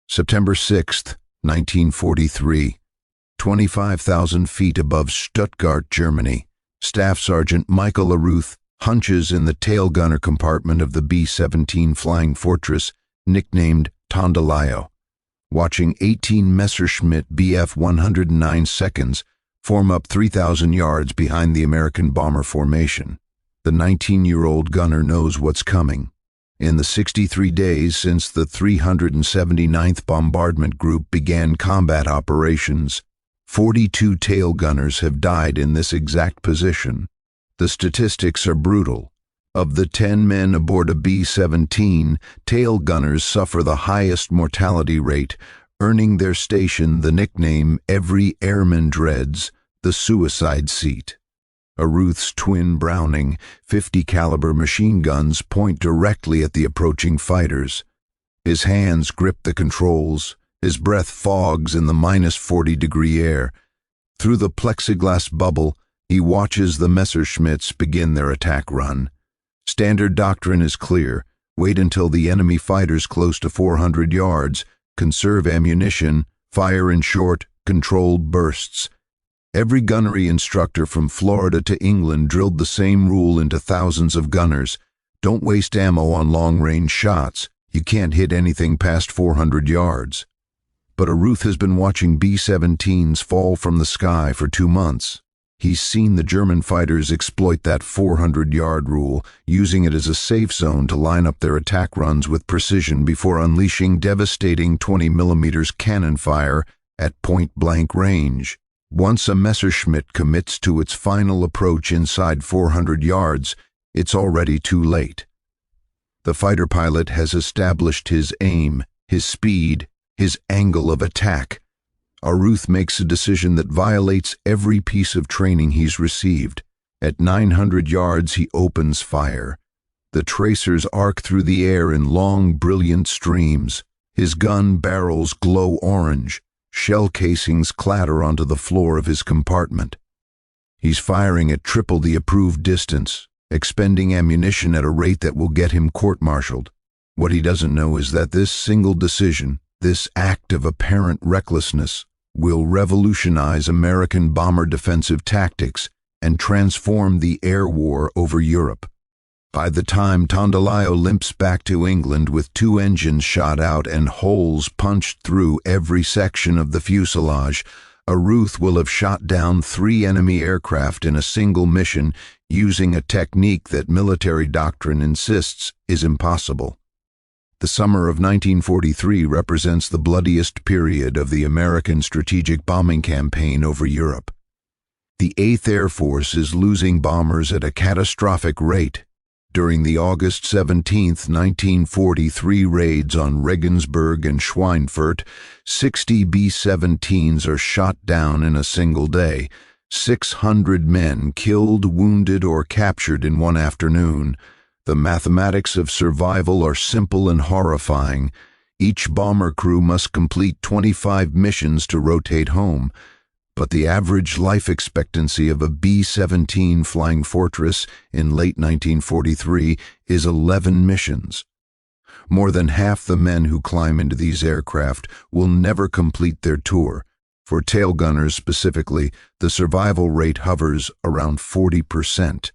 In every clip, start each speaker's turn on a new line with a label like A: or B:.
A: September 6, 1943. 25,000 feet above Stuttgart, Germany, Staff Sergeant Michael Arooth hunches in the tail gunner compartment of the B-17 Flying Fortress, nicknamed Tondelayo, watching 18 Messerschmitt Bf-109 seconds form up 3,000 yards behind the American bomber formation. The 19-year-old gunner knows what's coming. In the 63 days since the 379th Bombardment Group began combat operations, 42 tail gunners have died in this exact position. The statistics are brutal. Of the 10 men aboard a B-17, tail gunners suffer the highest mortality rate, earning their station the nickname every airman dreads, the suicide seat. Arooth's twin Browning, 50 caliber machine guns point directly at the approaching fighters. His hands grip the controls. His breath fogs in the -40-degree air. Through the plexiglass bubble, he watches the Messerschmitts begin their attack run. Standard doctrine is clear. Wait until the enemy fighters close to 400 yards, conserve ammunition, fire in short, controlled bursts. Every gunnery instructor from Florida to England drilled the same rule into thousands of gunners. Don't waste ammo on long-range shots. You can't hit anything past 400 yards. But Arooth has been watching B-17s fall from the sky for 2 months. He's seen the German fighters exploit that 400-yard rule, using it as a safe zone to line up their attack runs with precision before unleashing devastating 20mm cannon fire at point-blank range. Once a Messerschmitt commits to its final approach inside 400 yards, it's already too late. The fighter pilot has established his aim, his speed, his angle of attack. Arooth makes a decision that violates every piece of training he's received. At 900 yards, he opens fire. The tracers arc through the air in long, brilliant streams. His gun barrels glow orange. Shell casings clatter onto the floor of his compartment. He's firing at triple the approved distance, expending ammunition at a rate that will get him court-martialed. What he doesn't know is that this single decision, this act of apparent recklessness, will revolutionize American bomber defensive tactics and transform the air war over Europe. By the time Tondelayo limps back to England with 2 engines shot out and holes punched through every section of the fuselage, Arooth will have shot down 3 enemy aircraft in a single mission using a technique that military doctrine insists is impossible. The summer of 1943 represents the bloodiest period of the American strategic bombing campaign over Europe. The 8th Air Force is losing bombers at a catastrophic rate. During the August 17, 1943 raids on Regensburg and Schweinfurt, 60 B-17s are shot down in a single day, 600 men killed, wounded, or captured in one afternoon. The mathematics of survival are simple and horrifying. Each bomber crew must complete 25 missions to rotate home. But the average life expectancy of a B-17 Flying Fortress in late 1943 is 11 missions. More than half the men who climb into these aircraft will never complete their tour. For tail gunners specifically, the survival rate hovers around 40%.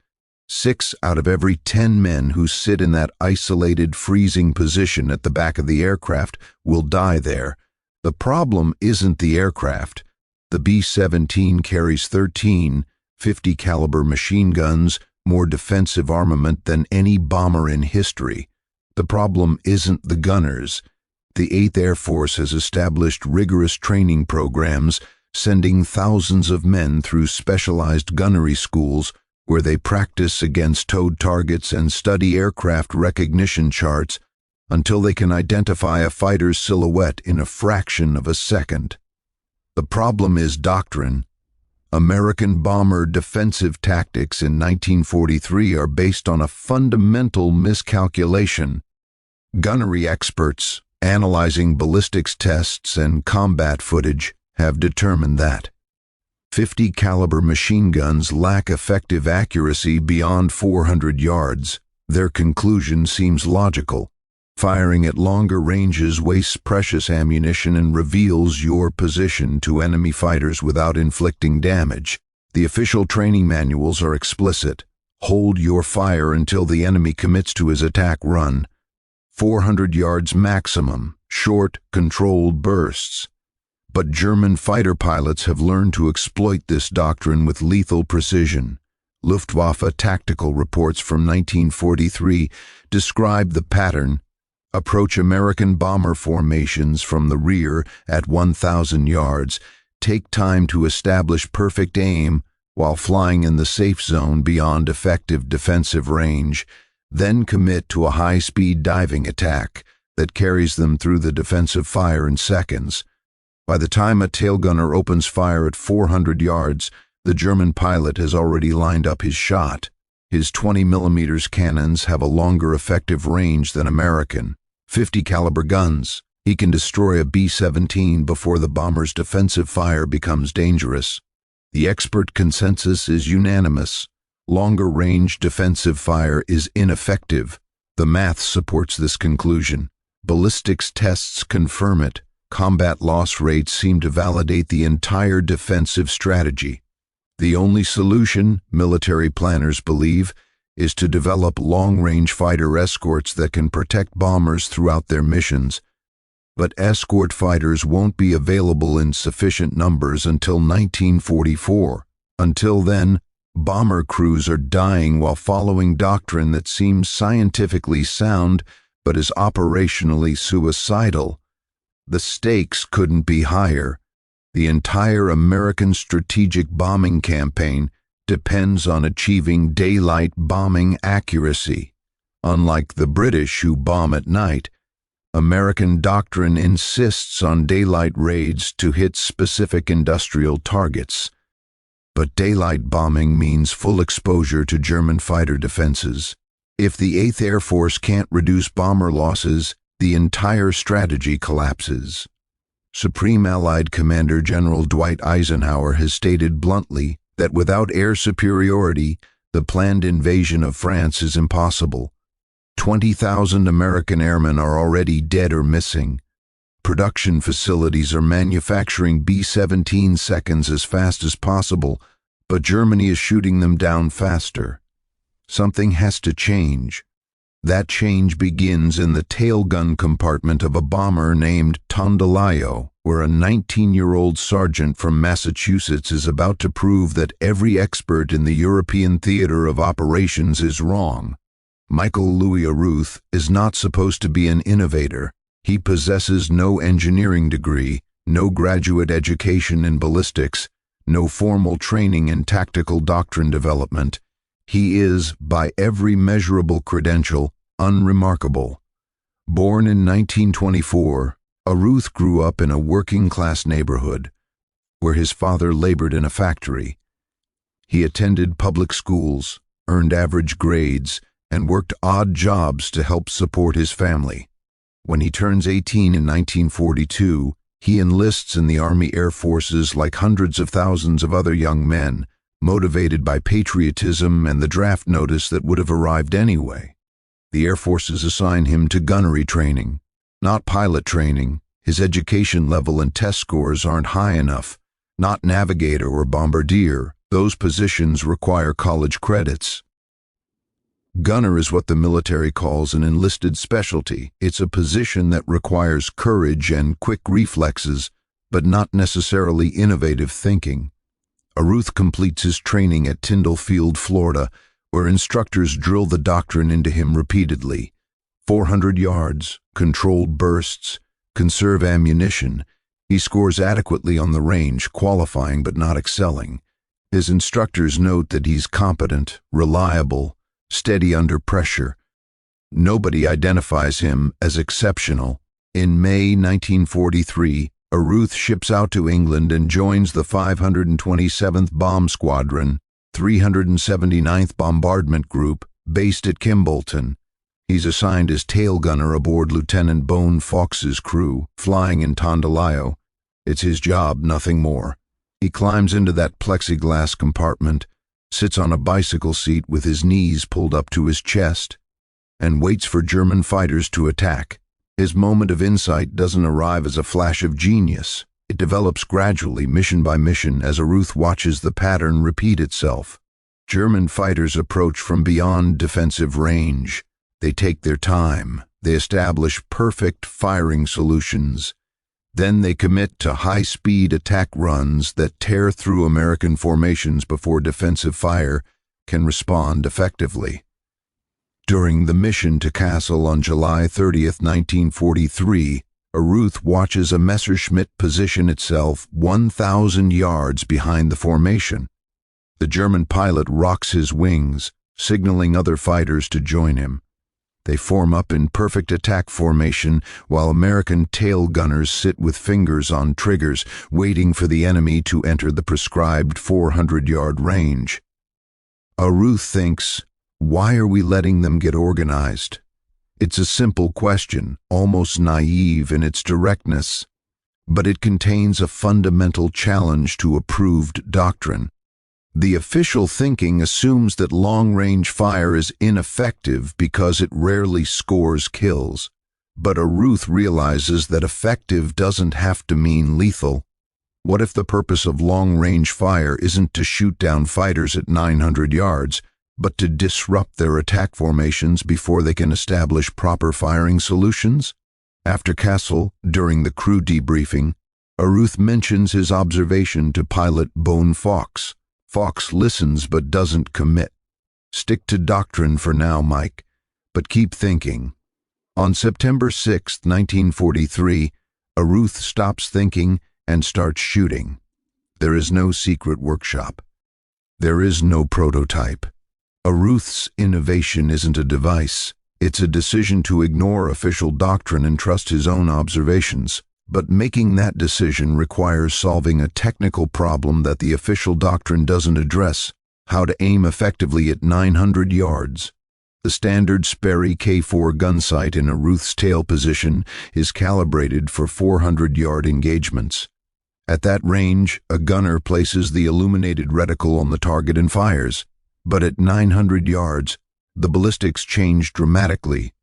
A: 6 out of every 10 men who sit in that isolated, freezing position at the back of the aircraft will die there. The problem isn't the aircraft. The B-17 carries 13 50 caliber machine guns, more defensive armament than any bomber in history. The problem isn't the gunners. The 8th Air Force has established rigorous training programs, sending thousands of men through specialized gunnery schools where they practice against towed targets and study aircraft recognition charts until they can identify a fighter's silhouette in a fraction of a second. The problem is doctrine. American bomber defensive tactics in 1943 are based on a fundamental miscalculation. Gunnery experts, analyzing ballistics tests and combat footage, have determined that 50 caliber machine guns lack effective accuracy beyond 400 yards. Their conclusion seems logical. Firing at longer ranges wastes precious ammunition and reveals your position to enemy fighters without inflicting damage. The official training manuals are explicit. Hold your fire until the enemy commits to his attack run. 400 yards maximum, short, controlled bursts. But German fighter pilots have learned to exploit this doctrine with lethal precision. Luftwaffe tactical reports from 1943 describe the pattern. Approach American bomber formations from the rear at 1,000 yards. Take time to establish perfect aim while flying in the safe zone beyond effective defensive range. Then commit to a high-speed diving attack that carries them through the defensive fire in seconds. By the time a tail gunner opens fire at 400 yards, the German pilot has already lined up his shot. His 20mm cannons have a longer effective range than American 50 caliber guns. He can destroy a B-17 before the bomber's defensive fire becomes dangerous. The expert consensus is unanimous. Longer-range defensive fire is ineffective. The math supports this conclusion. Ballistics tests confirm it. Combat loss rates seem to validate the entire defensive strategy. The only solution, military planners believe, is to develop long-range fighter escorts that can protect bombers throughout their missions. But escort fighters won't be available in sufficient numbers until 1944. Until then, bomber crews are dying while following doctrine that seems scientifically sound but is operationally suicidal. The stakes couldn't be higher. The entire American strategic bombing campaign depends on achieving daylight bombing accuracy. Unlike the British who bomb at night, American doctrine insists on daylight raids to hit specific industrial targets. But daylight bombing means full exposure to German fighter defenses. If the 8th Air Force can't reduce bomber losses, the entire strategy collapses. Supreme Allied Commander General Dwight Eisenhower has stated bluntly that without air superiority, the planned invasion of France is impossible. 20,000 American airmen are already dead or missing. Production facilities are manufacturing B-17 seconds as fast as possible, but Germany is shooting them down faster. Something has to change. That change begins in the tail gun compartment of a bomber named Tondelayo, where a 19-year-old sergeant from Massachusetts is about to prove that every expert in the European theater of operations is wrong. Michael Louis Arooth is not supposed to be an innovator. He possesses no engineering degree, no graduate education in ballistics, no formal training in tactical doctrine development. He is, by every measurable credential, unremarkable. Born in 1924, Arooth grew up in a working-class neighborhood, where his father labored in a factory. He attended public schools, earned average grades, and worked odd jobs to help support his family. When he turns 18 in 1942, he enlists in the Army Air Forces like hundreds of thousands of other young men, motivated by patriotism and the draft notice that would have arrived anyway. The Air Forces assign him to gunnery training, not pilot training. His education level and test scores aren't high enough. Not navigator or bombardier. Those positions require college credits. Gunner is what the military calls an enlisted specialty. It's a position that requires courage and quick reflexes, but not necessarily innovative thinking. Arooth completes his training at Tyndall Field, Florida, where instructors drill the doctrine into him repeatedly. 400 yards, controlled bursts, conserve ammunition. He scores adequately on the range, qualifying but not excelling. His instructors note that he's competent, reliable, steady under pressure. Nobody identifies him as exceptional. In May 1943, Arooth ships out to England and joins the 527th Bomb Squadron, 379th Bombardment Group, based at Kimbolton. He's assigned as tail gunner aboard Lieutenant Bone Fawkes's crew, flying in Tondelayo. It's his job, nothing more. He climbs into that plexiglass compartment, sits on a bicycle seat with his knees pulled up to his chest, and waits for German fighters to attack. His moment of insight doesn't arrive as a flash of genius. It develops gradually, mission by mission, as Arooth watches the pattern repeat itself. German fighters approach from beyond defensive range. They take their time. They establish perfect firing solutions. Then they commit to high-speed attack runs that tear through American formations before defensive fire can respond effectively. During the mission to Kassel on July 30, 1943, Arooth watches a Messerschmitt position itself 1,000 yards behind the formation. The German pilot rocks his wings, signaling other fighters to join him. They form up in perfect attack formation while American tail gunners sit with fingers on triggers, waiting for the enemy to enter the prescribed 400-yard range. Arooth thinks, why are we letting them get organized? It's a simple question, almost naive in its directness, but it contains a fundamental challenge to approved doctrine. The official thinking assumes that long-range fire is ineffective because it rarely scores kills, but Arooth realizes that effective doesn't have to mean lethal. What if the purpose of long-range fire isn't to shoot down fighters at 900 yards, but to disrupt their attack formations before they can establish proper firing solutions? After Kassel, during the crew debriefing, Arooth mentions his observation to pilot Bone Fox. Fox listens but doesn't commit. Stick to doctrine for now, Mike, but keep thinking. On September 6, 1943, Arooth stops thinking and starts shooting. There is no secret workshop. There is no prototype. Arooth's innovation isn't a device. It's a decision to ignore official doctrine and trust his own observations. But making that decision requires solving a technical problem that the official doctrine doesn't address: how to aim effectively at 900 yards. The standard Sperry K4 gun sight in Arooth's tail position is calibrated for 400-yard engagements. At that range, a gunner places the illuminated reticle on the target and fires. But at 900 yards, the ballistics change dramatically.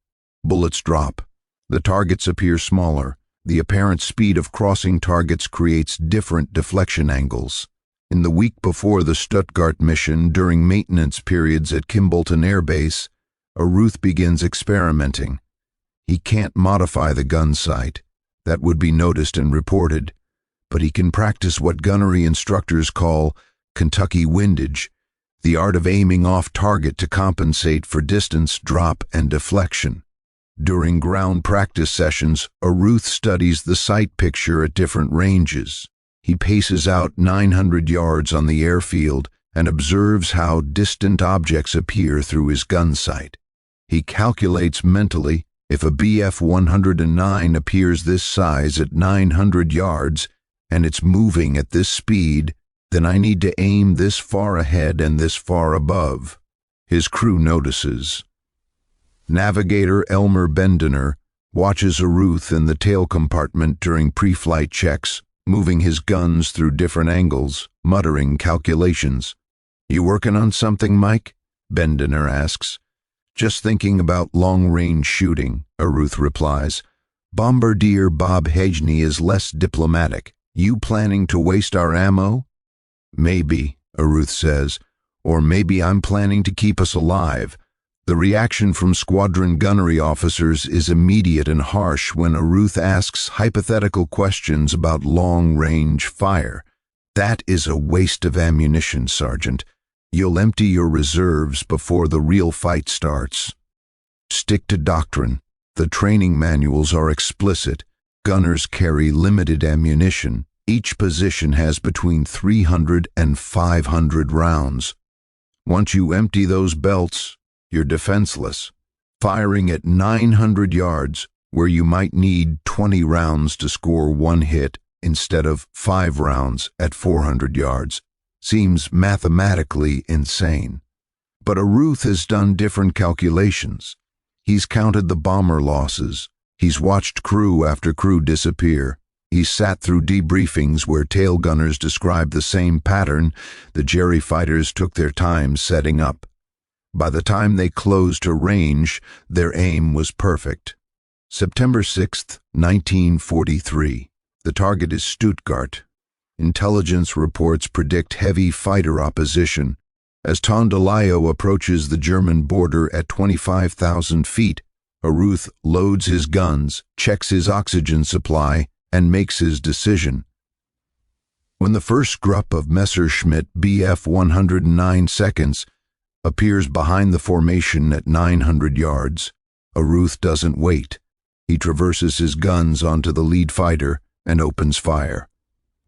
A: Bullets drop. The targets appear smaller. The apparent speed of crossing targets creates different deflection angles. In the week before the Stuttgart mission, during maintenance periods at Kimballton Air Base, Arooth begins experimenting. He can't modify the gun sight. That would be noticed and reported. But he can practice what gunnery instructors call Kentucky windage, the art of aiming off target to compensate for distance, drop, and deflection. During ground practice sessions, Arooth studies the sight picture at different ranges. He paces out 900 yards on the airfield and observes how distant objects appear through his gun sight. He calculates mentally, if a Bf-109 appears this size at 900 yards and it's moving at this speed, then I need to aim this far ahead and this far above. His crew notices. Navigator Elmer Bendener watches Arooth in the tail compartment during pre-flight checks, moving his guns through different angles, muttering calculations. "You working on something, Mike?" Bendener asks. "Just thinking about long-range shooting," Arooth replies. "Bombardier Bob Hegny is less diplomatic. You planning to waste our ammo?" "Maybe," Arooth says, "or maybe I'm planning to keep us alive." The reaction from squadron gunnery officers is immediate and harsh when Arooth asks hypothetical questions about long-range fire. "That is a waste of ammunition, Sergeant. You'll empty your reserves before the real fight starts." Stick to doctrine. The training manuals are explicit. Gunners carry limited ammunition. Each position has between 300 and 500 rounds. Once you empty those belts, you're defenseless. Firing at 900 yards, where you might need 20 rounds to score one hit instead of 5 rounds at 400 yards, seems mathematically insane. But Arooth has done different calculations. He's counted the bomber losses. He's watched crew after crew disappear. He's sat through debriefings where tail gunners described the same pattern the Jerry fighters took their time setting up. By the time they closed to range, their aim was perfect. September 6, 1943. The target is Stuttgart. Intelligence reports predict heavy fighter opposition. As Tondelayo approaches the German border at 25,000 feet, Arooth loads his guns, checks his oxygen supply, and makes his decision. When the first grup of Messerschmitt Bf 109 seconds appears behind the formation at 900 yards, Arooth doesn't wait. He traverses his guns onto the lead fighter and opens fire.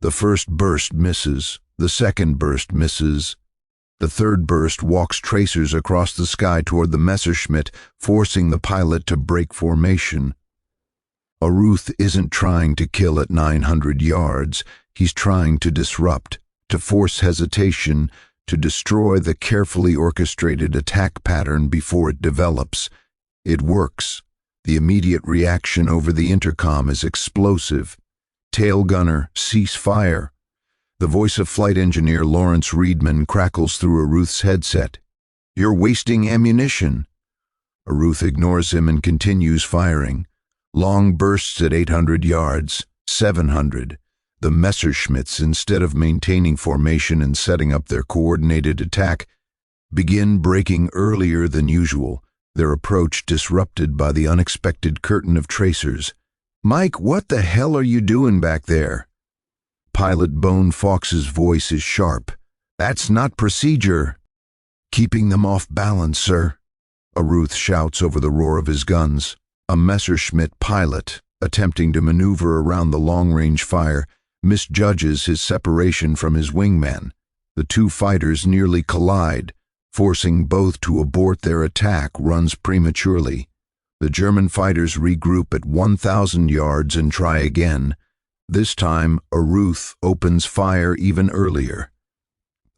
A: The first burst misses, the second burst misses. The third burst walks tracers across the sky toward the Messerschmitt, forcing the pilot to break formation. Arooth isn't trying to kill at 900 yards. He's trying to disrupt, to force hesitation, to destroy the carefully orchestrated attack pattern before it develops. It works. The immediate reaction over the intercom is explosive. "Tail gunner, cease fire." The voice of flight engineer Lawrence Reedman crackles through Arooth's headset. "You're wasting ammunition." Arooth ignores him and continues firing. Long bursts at 800 yards, 700. The Messerschmitts, instead of maintaining formation and setting up their coordinated attack, begin breaking earlier than usual, their approach disrupted by the unexpected curtain of tracers. "Mike, what the hell are you doing back there?" Pilot Bone Fox's voice is sharp. "That's not procedure." "Keeping them off balance, sir," Arooth shouts over the roar of his guns. A Messerschmitt pilot, attempting to maneuver around the long-range fire, misjudges his separation from his wingman. The two fighters nearly collide, forcing both to abort their attack runs prematurely. The German fighters regroup at 1,000 yards and try again. This time, Arooth opens fire even earlier.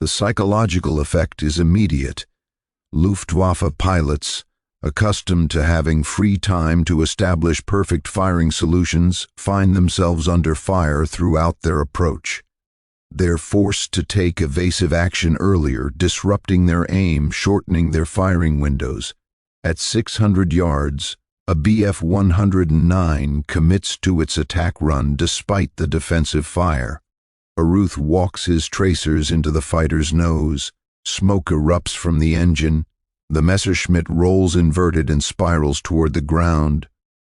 A: The psychological effect is immediate. Luftwaffe pilots, accustomed to having free time to establish perfect firing solutions, find themselves under fire throughout their approach. They're forced to take evasive action earlier, disrupting their aim, shortening their firing windows. At 600 yards, a Bf 109 commits to its attack run despite the defensive fire. Arooth walks his tracers into the fighter's nose. Smoke erupts from the engine. The Messerschmitt rolls inverted and spirals toward the ground.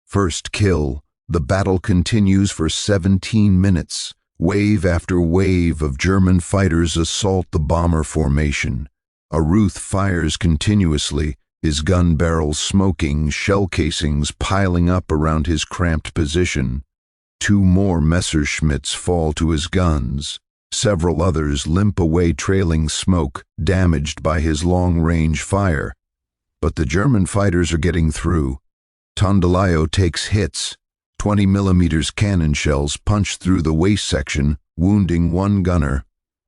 A: First kill. The battle continues for 17 minutes. Wave after wave of German fighters assault the bomber formation. Arooth fires continuously, his gun barrels smoking, shell casings piling up around his cramped position. 2 more Messerschmitts fall to his guns. Several others limp away trailing smoke, damaged by his long-range fire. But the German fighters are getting through. Tondelayo takes hits. 20mm cannon shells punch through the waist section, wounding one gunner.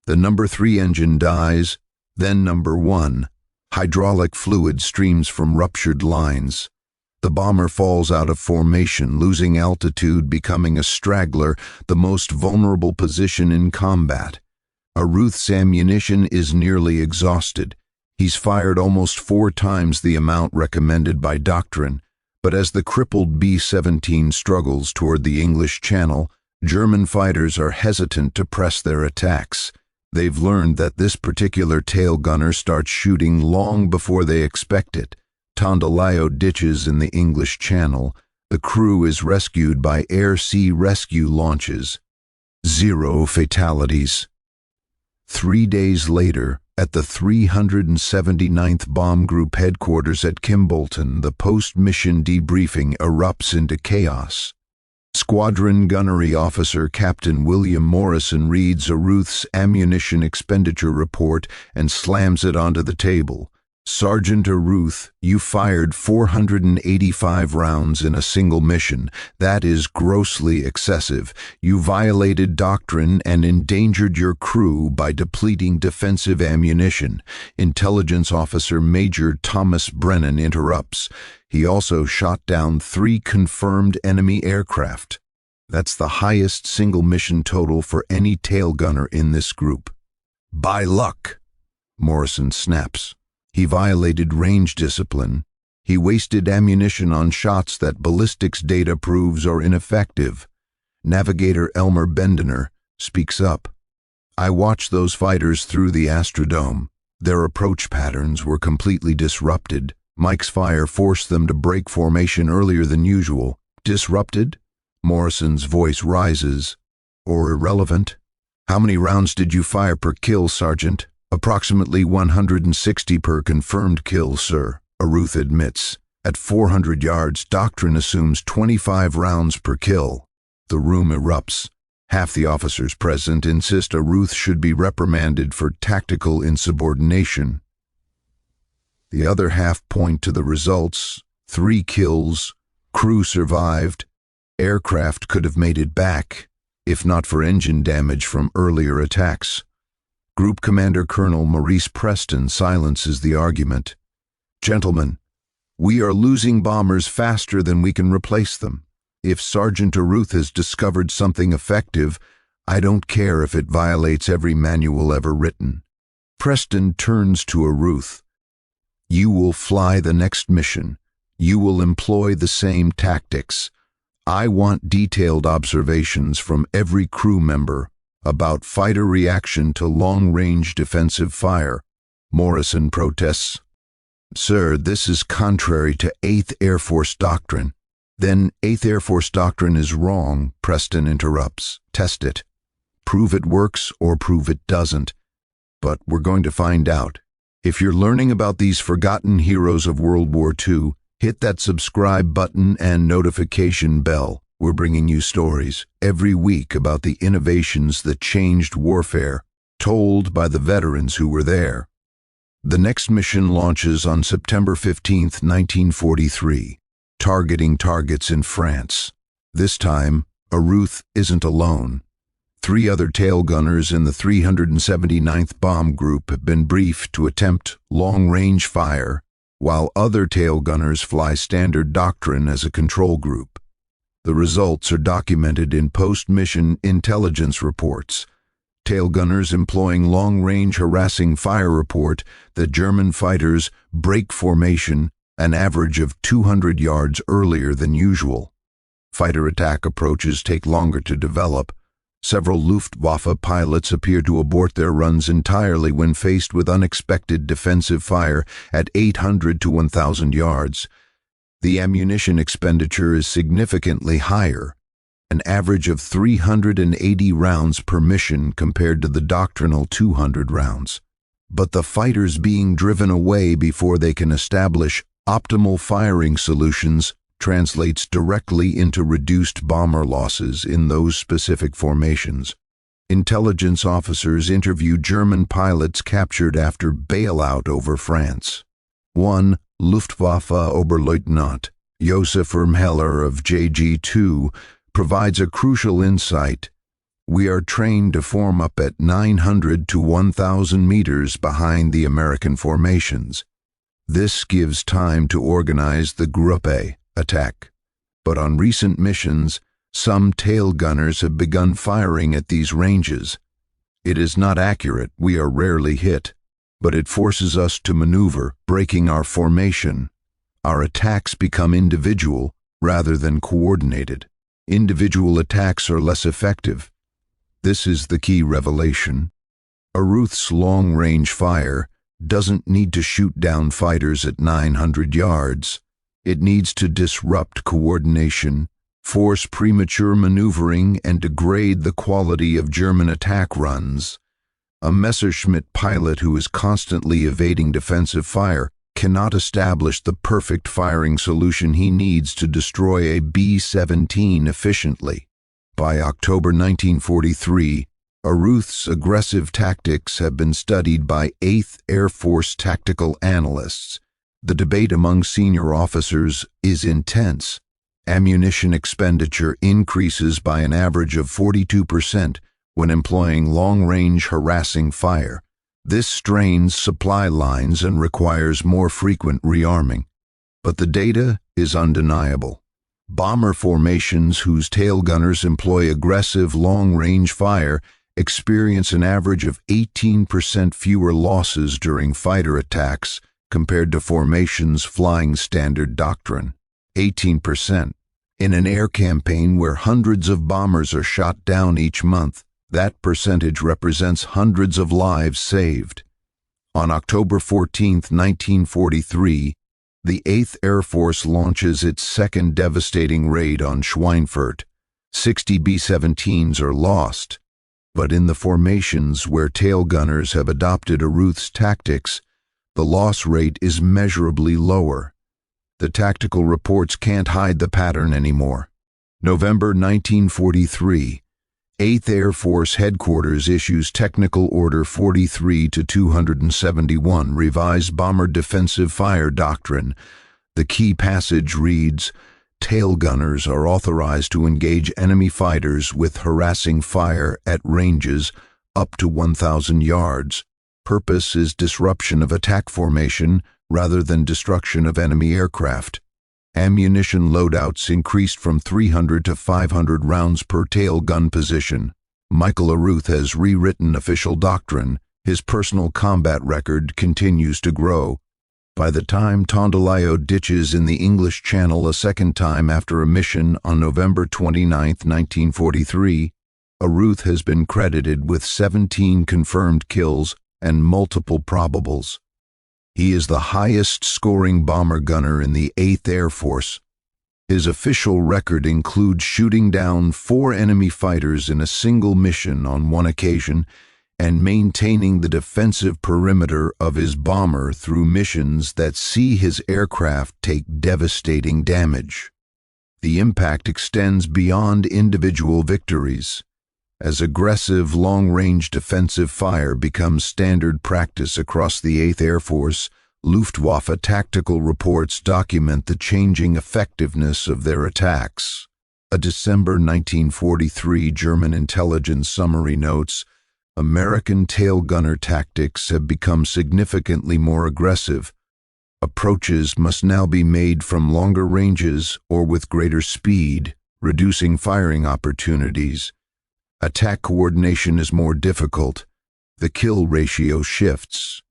A: The No. 3 engine dies, then No. 1. Hydraulic fluid streams from ruptured lines. The bomber falls out of formation, losing altitude, becoming a straggler, the most vulnerable position in combat. Arooth's ammunition is nearly exhausted. He's fired almost 4 times the amount recommended by doctrine, but as the crippled B-17 struggles toward the English Channel, German fighters are hesitant to press their attacks. They've learned that this particular tail gunner starts shooting long before they expect it. Tondelayo ditches in the English Channel. The crew is rescued by air-sea rescue launches. 0 fatalities. 3 days later, at the 379th Bomb Group headquarters at Kimbolton, the post-mission debriefing erupts into chaos. Squadron Gunnery Officer Captain William Morrison reads Arooth's ammunition expenditure report and slams it onto the table. "Sergeant Arooth, you fired 485 rounds in a single mission. That is grossly excessive. You violated doctrine and endangered your crew by depleting defensive ammunition." Intelligence Officer Major Thomas Brennan interrupts. He also shot down 3 confirmed enemy aircraft. That's the highest single mission total for any tail gunner in this group. "By luck," Morrison snaps. He violated range discipline. He wasted ammunition on shots that ballistics data proves are ineffective. Navigator Elmer Bendener speaks up. I watched those fighters through the Astrodome. Their approach patterns were completely disrupted. Mike's fire forced them to break formation earlier than usual. Disrupted? Morrison's voice rises. Or irrelevant? How many rounds did you fire per kill, Sergeant? Approximately 160 per confirmed kill, sir, Arooth admits. At 400 yards, doctrine assumes 25 rounds per kill. The room erupts. Half the officers present insist Arooth should be reprimanded for tactical insubordination. The other half point to the results: 3 kills, crew survived, aircraft could have made it back, if not for engine damage from earlier attacks. Group Commander Colonel Maurice Preston silences the argument. Gentlemen, we are losing bombers faster than we can replace them. If Sergeant Arooth has discovered something effective, I don't care if it violates every manual ever written. Preston turns to Arooth. You will fly the next mission. You will employ the same tactics. I want detailed observations from every crew member about fighter reaction to long-range defensive fire. Morrison protests. Sir, this is contrary to 8th Air Force doctrine. Then 8th Air Force doctrine is wrong, Preston interrupts. Test it. Prove it works or prove it doesn't. But we're going to find out. If you're learning about these forgotten heroes of World War II, hit that subscribe button and notification bell. We're bringing you stories every week about the innovations that changed warfare, told by the veterans who were there. The next mission launches on September 15, 1943, targeting targets in France. This time, Arooth isn't alone. 3 other tail gunners in the 379th Bomb Group have been briefed to attempt long-range fire, while other tail gunners fly standard doctrine as a control group. The results are documented in post-mission intelligence reports. Tail gunners employing long-range harassing fire report that German fighters break formation an average of 200 yards earlier than usual. Fighter attack approaches take longer to develop. Several Luftwaffe pilots appear to abort their runs entirely when faced with unexpected defensive fire at 800 to 1,000 yards. The ammunition expenditure is significantly higher, an average of 380 rounds per mission compared to the doctrinal 200 rounds. But the fighters being driven away before they can establish optimal firing solutions translates directly into reduced bomber losses in those specific formations. Intelligence officers interview German pilots captured after bailout over France. One Luftwaffe Oberleutnant Josef Ermheller of JG2 provides a crucial insight. We are trained to form up at 900 to 1,000 meters behind the American formations. This gives time to organize the Gruppe attack. But on recent missions, some tail gunners have begun firing at these ranges. It is not accurate, we are rarely hit, but it forces us to maneuver, breaking our formation. Our attacks become individual rather than coordinated. Individual attacks are less effective. This is the key revelation. Arooth's long-range fire doesn't need to shoot down fighters at 900 yards. It needs to disrupt coordination, force premature maneuvering, and degrade the quality of German attack runs. A Messerschmitt pilot who is constantly evading defensive fire cannot establish the perfect firing solution he needs to destroy a B-17 efficiently. By October 1943, Arooth's aggressive tactics have been studied by 8th Air Force tactical analysts. The debate among senior officers is intense. Ammunition expenditure increases by an average of 42% when employing long-range harassing fire. This strains supply lines and requires more frequent rearming. But the data is undeniable. Bomber formations whose tail gunners employ aggressive long-range fire experience an average of 18% fewer losses during fighter attacks compared to formation's flying standard doctrine, 18%. In an air campaign where hundreds of bombers are shot down each month, that percentage represents hundreds of lives saved. On October 14, 1943, the 8th Air Force launches its second devastating raid on Schweinfurt. 60 B-17s are lost, but in the formations where tail gunners have adopted Arooth's tactics, the loss rate is measurably lower. The tactical reports can't hide the pattern anymore. November 1943, 8th Air Force Headquarters issues Technical Order 43-271, Revised Bomber Defensive Fire Doctrine. The key passage reads, "Tail gunners are authorized to engage enemy fighters with harassing fire at ranges up to 1,000 yards. Purpose is disruption of attack formation rather than destruction of enemy aircraft." Ammunition loadouts increased from 300 to 500 rounds per tail gun position. Michael Arooth has rewritten official doctrine. His personal combat record continues to grow. By the time Tondelayo ditches in the English Channel a second time after a mission on November 29, 1943, Arooth has been credited with 17 confirmed kills and multiple probables. He is the highest-scoring bomber gunner in the 8th Air Force. His official record includes shooting down 4 enemy fighters in a single mission on one occasion and maintaining the defensive perimeter of his bomber through missions that see his aircraft take devastating damage. The impact extends beyond individual victories. As aggressive long-range defensive fire becomes standard practice across the 8th Air Force, Luftwaffe tactical reports document the changing effectiveness of their attacks. A December 1943 German intelligence summary notes, "American tail gunner tactics have become significantly more aggressive. Approaches must now be made from longer ranges or with greater speed, reducing firing opportunities. Attack coordination is more difficult. The kill ratio shifts."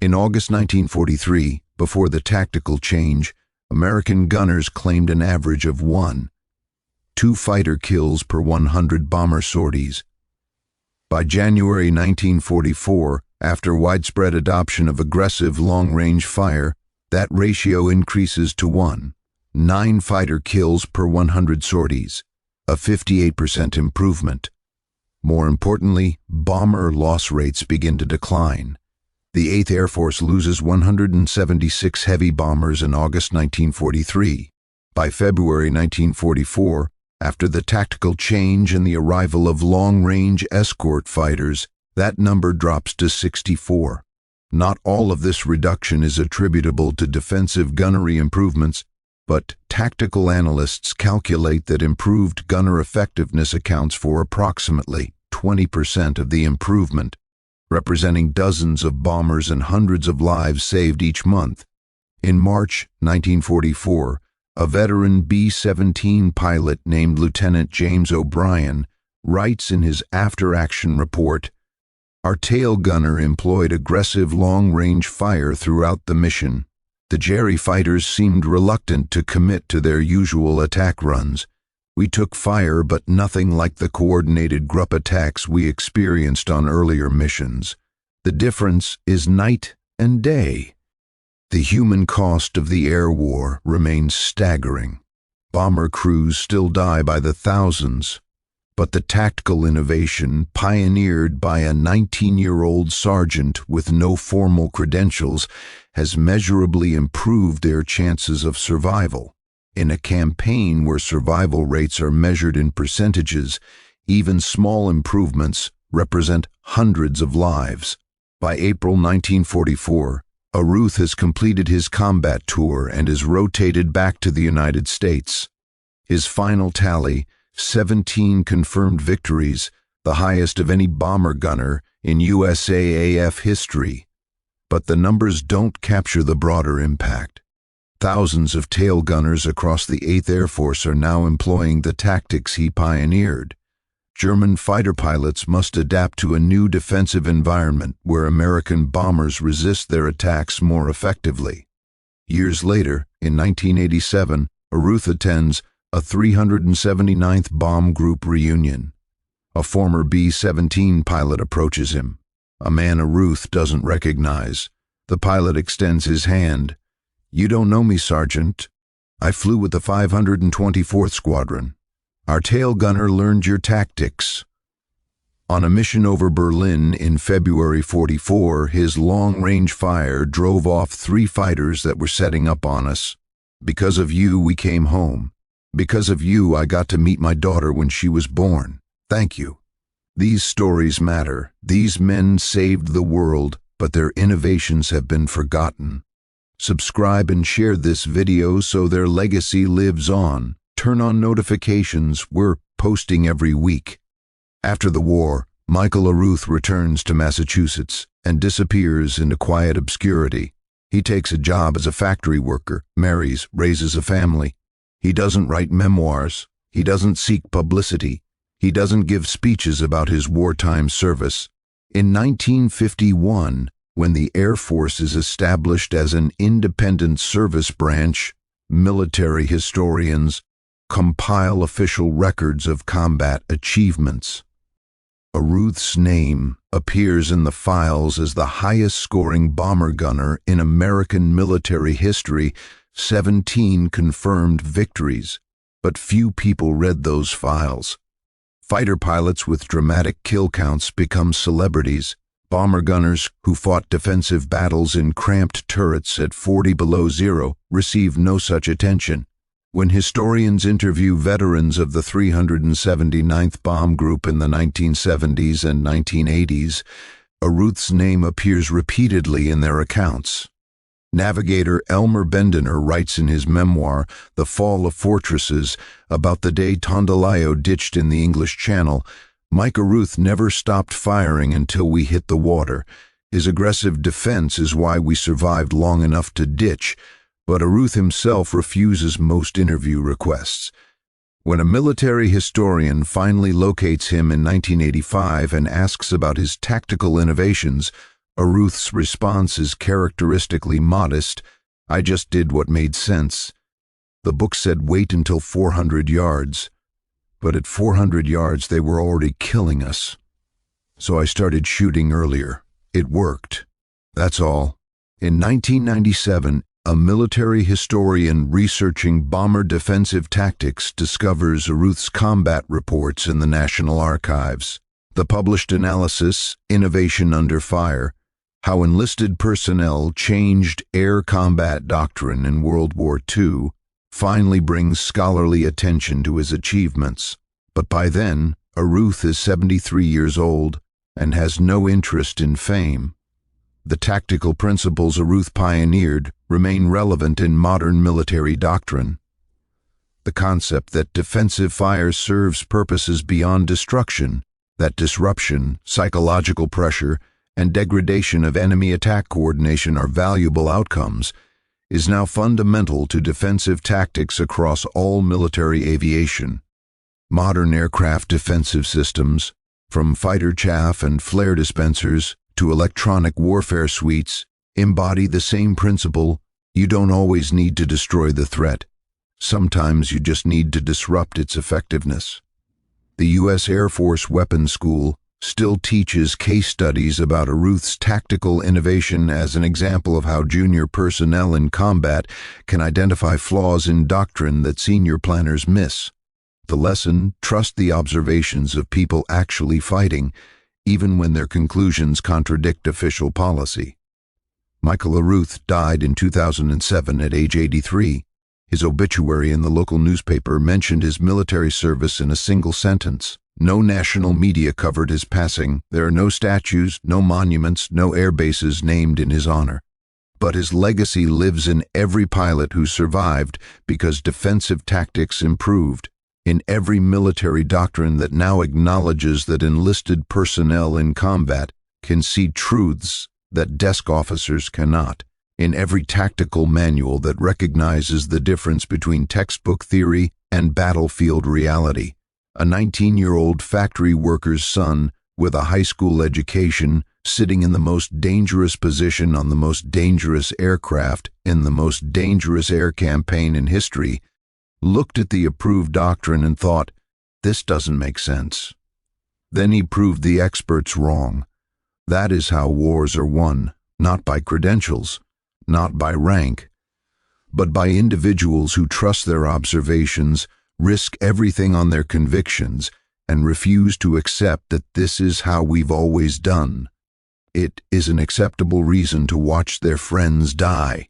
A: In August 1943, before the tactical change, American gunners claimed an average of 2 fighter kills per 100 bomber sorties. By January 1944, after widespread adoption of aggressive long-range fire, that ratio increases to 9 fighter kills per 100 sorties, a 58% improvement. More importantly, bomber loss rates begin to decline. The 8th Air Force loses 176 heavy bombers in August 1943. By February 1944, after the tactical change and the arrival of long-range escort fighters, that number drops to 64. Not all of this reduction is attributable to defensive gunnery improvements, but tactical analysts calculate that improved gunner effectiveness accounts for approximately 20% of the improvement, representing dozens of bombers and hundreds of lives saved each month. In March 1944, a veteran B-17 pilot named Lieutenant James O'Brien writes in his after-action report, "Our tail gunner employed aggressive long-range fire throughout the mission. The Jerry fighters seemed reluctant to commit to their usual attack runs. We took fire, but nothing like the coordinated group attacks we experienced on earlier missions. The difference is night and day." The human cost of the air war remains staggering. Bomber crews still die by the thousands, but the tactical innovation pioneered by a 19-year-old sergeant with no formal credentials has measurably improved their chances of survival. In a campaign where survival rates are measured in percentages, even small improvements represent hundreds of lives. By April 1944, Arooth has completed his combat tour and is rotated back to the United States. His final tally, 17 confirmed victories, the highest of any bomber gunner in USAAF history. But the numbers don't capture the broader impact. Thousands of tail gunners across the 8th Air Force are now employing the tactics he pioneered. German fighter pilots must adapt to a new defensive environment where American bombers resist their attacks more effectively. Years later, in 1987, Arooth attends a 379th Bomb Group reunion. A former B-17 pilot approaches him, a man Arooth doesn't recognize. The pilot extends his hand. "You don't know me, Sergeant. I flew with the 524th Squadron. Our tail gunner learned your tactics." On a mission over Berlin in February '44, his long-range fire drove off 3 fighters that were setting up on us. "Because of you, we came home. Because of you, I got to meet my daughter when she was born. Thank you." These stories matter. These men saved the world, but their innovations have been forgotten. Subscribe and share this video so their legacy lives on. Turn on notifications. We're posting every week. After the war, Michael Arooth returns to Massachusetts and disappears into quiet obscurity. He takes a job as a factory worker, marries, raises a family. He doesn't write memoirs. He doesn't seek publicity. He doesn't give speeches about his wartime service. In 1951, when the Air Force is established as an independent service branch, military historians compile official records of combat achievements. Arooth's name appears in the files as the highest-scoring bomber gunner in American military history, 17 confirmed victories, but few people read those files. Fighter pilots with dramatic kill counts become celebrities. Bomber gunners who fought defensive battles in cramped turrets at 40 below zero receive no such attention. When historians interview veterans of the 379th Bomb Group in the 1970s and 1980s, Arooth's name appears repeatedly in their accounts. Navigator Elmer Bendener writes in his memoir, The Fall of Fortresses, about the day Tondelayo ditched in the English Channel. "Mike Arooth never stopped firing until we hit the water. His aggressive defense is why we survived long enough to ditch, but Arooth himself refuses most interview requests." When a military historian finally locates him in 1985 and asks about his tactical innovations, Arooth's response is characteristically modest. "I just did what made sense. The book said wait until 400 yards. But at 400 yards they were already killing us. So I started shooting earlier. It worked. That's all." In 1997, a military historian researching bomber defensive tactics discovers Arooth's combat reports in the National Archives. The published analysis, Innovation Under Fire, How Enlisted Personnel Changed Air Combat Doctrine in World War II, finally brings scholarly attention to his achievements. But by then, Arooth is 73 years old and has no interest in fame. The tactical principles Arooth pioneered remain relevant in modern military doctrine. The concept that defensive fire serves purposes beyond destruction, that disruption, psychological pressure, and degradation of enemy attack coordination are valuable outcomes, is now fundamental to defensive tactics across all military aviation. Modern aircraft defensive systems, from fighter chaff and flare dispensers to electronic warfare suites, embody the same principle: you don't always need to destroy the threat. Sometimes you just need to disrupt its effectiveness. The U.S. Air Force Weapons School still teaches case studies about Arooth's tactical innovation as an example of how junior personnel in combat can identify flaws in doctrine that senior planners miss. The lesson: trust the observations of people actually fighting, even when their conclusions contradict official policy. Michael Arooth died in 2007 at age 83. His obituary in the local newspaper mentioned his military service in a single sentence. No national media covered his passing. There are no statues, no monuments, no air bases named in his honor. But his legacy lives in every pilot who survived because defensive tactics improved, in every military doctrine that now acknowledges that enlisted personnel in combat can see truths that desk officers cannot, in every tactical manual that recognizes the difference between textbook theory and battlefield reality. A 19-year-old factory worker's son with a high school education, sitting in the most dangerous position on the most dangerous aircraft in the most dangerous air campaign in history, looked at the approved doctrine and thought, "This doesn't make sense." Then he proved the experts wrong. That is how wars are won, not by credentials, not by rank, but by individuals who trust their observations, risk everything on their convictions, and refuse to accept that this is how we've always done. It is an acceptable reason to watch their friends die.